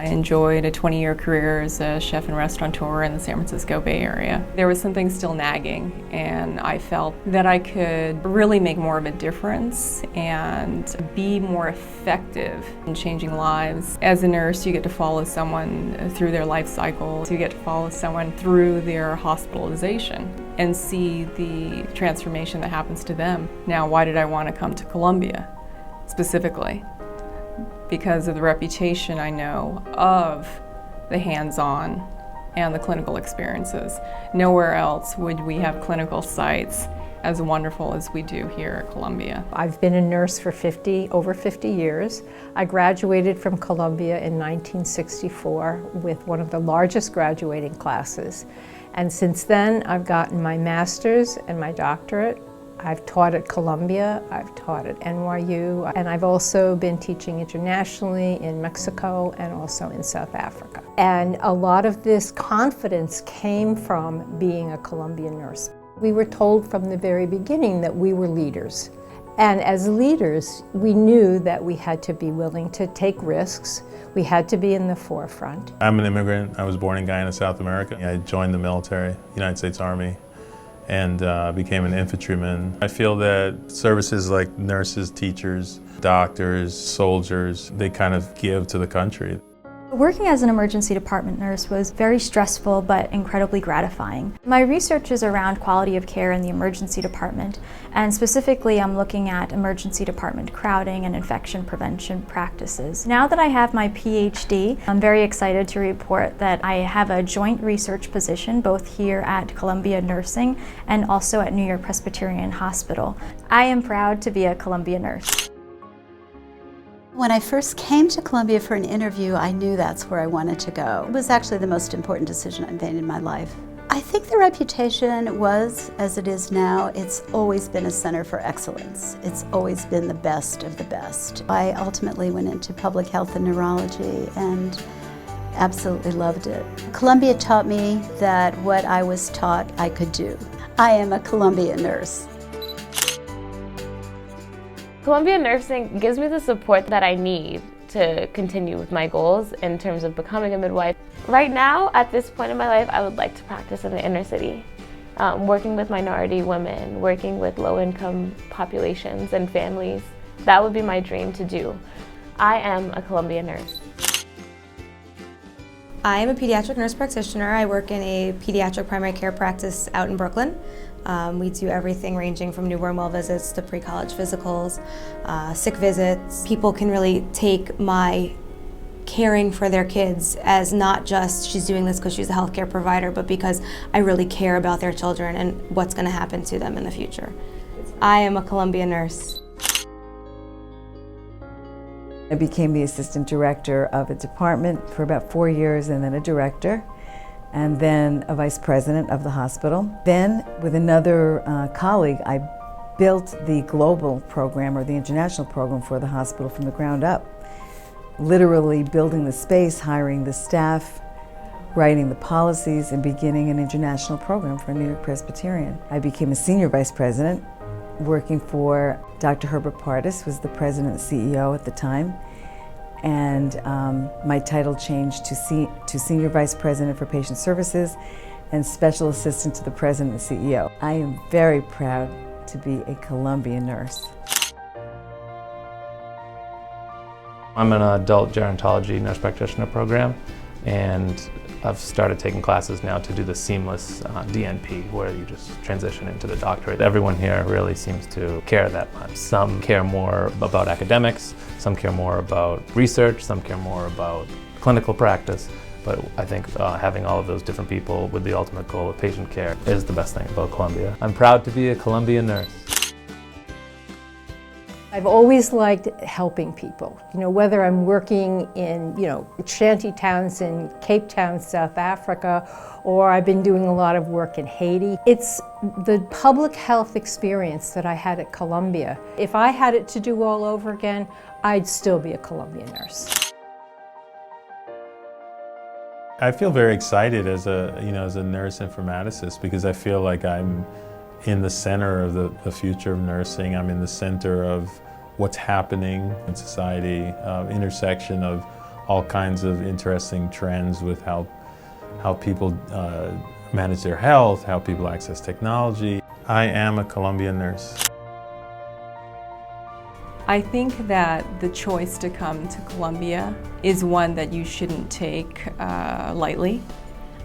I enjoyed a 20-year career as a chef and restaurateur in the San Francisco Bay Area. There was something still nagging, and I felt that I could really make more of a difference and be more effective in changing lives. As a nurse, you get to follow someone through their life cycle. You get to follow someone through their hospitalization and see the transformation that happens to them. Now, why did I want to come to Columbia specifically? Because of the reputation I know of the hands-on and the clinical experiences. Nowhere else would we have clinical sites as wonderful as we do here at Columbia. I've been a nurse for over 50 years. I graduated from Columbia in 1964 with one of the largest graduating classes. And since then, I've gotten my master's and my doctorate. I've taught at Columbia, I've taught at NYU, and I've also been teaching internationally in Mexico and also in South Africa. And a lot of this confidence came from being a Columbia nurse. We were told from the very beginning that we were leaders. And as leaders, we knew that we had to be willing to take risks. We had to be in the forefront. I'm an immigrant. I was born in Guyana, South America. I joined the military, United States Army, and became an infantryman. I feel that services like nurses, teachers, doctors, soldiers, they kind of give to the country. Working as an emergency department nurse was very stressful but incredibly gratifying. My research is around quality of care in the emergency department, and specifically I'm looking at emergency department crowding and infection prevention practices. Now that I have my PhD, I'm very excited to report that I have a joint research position both here at Columbia Nursing and also at New York Presbyterian Hospital. I am proud to be a Columbia nurse. When I first came to Columbia for an interview, I knew that's where I wanted to go. It was actually the most important decision I've made in my life. I think the reputation was, as it is now, it's always been a center for excellence. It's always been the best of the best. I ultimately went into public health and neurology and absolutely loved it. Columbia taught me that what I was taught I could do. I am a Columbia nurse. Columbia Nursing gives me the support that I need to continue with my goals in terms of becoming a midwife. Right now, at this point in my life, I would like to practice in the inner city, working with minority women, working with low-income populations and families. That would be my dream to do. I am a Columbia nurse. I am a pediatric nurse practitioner. I work in a pediatric primary care practice out in Brooklyn. We do everything ranging from newborn well visits to pre-college physicals, sick visits. People can really take my caring for their kids as not just she's doing this because she's a healthcare provider, but because I really care about their children and what's going to happen to them in the future. I am a Columbia nurse. I became the assistant director of a department for about 4 years, and then a director, and then a vice president of the hospital. Then, with another colleague, I built the global program, or the international program, for the hospital from the ground up. Literally building the space, hiring the staff, writing the policies, and beginning an international program for New York Presbyterian. I became a senior vice president, working for Dr. Herbert Pardis, was the president and CEO at the time. And my title changed to Senior Vice President for Patient Services and Special Assistant to the President and CEO. I am very proud to be a Columbia nurse. I'm an adult gerontology nurse practitioner program, and I've started taking classes now to do the seamless DNP, where you just transition into the doctorate. Everyone here really seems to care that much. Some care more about academics, some care more about research, some care more about clinical practice, but I think having all of those different people with the ultimate goal of patient care is the best thing about Columbia. I'm proud to be a Columbia nurse. I've always liked helping people. Whether I'm working in, shanty towns in Cape Town, South Africa, or I've been doing a lot of work in Haiti. It's the public health experience that I had at Columbia. If I had it to do all over again, I'd still be a Columbia nurse. I feel very excited as a nurse informaticist, because I feel like I'm in the center of the future of nursing. I'm in the center of what's happening in society, intersection of all kinds of interesting trends with how people manage their health, how people access technology. I am a Columbia nurse. I think that the choice to come to Columbia is one that you shouldn't take lightly.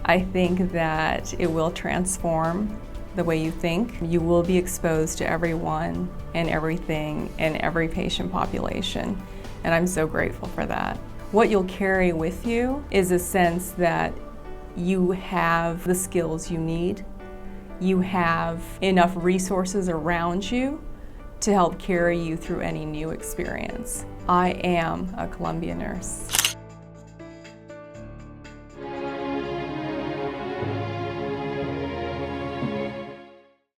I think that it will transform the way you think. You will be exposed to everyone and everything and every patient population, and I'm so grateful for that. What you'll carry with you is a sense that you have the skills you need, you have enough resources around you to help carry you through any new experience. I am a Columbia nurse.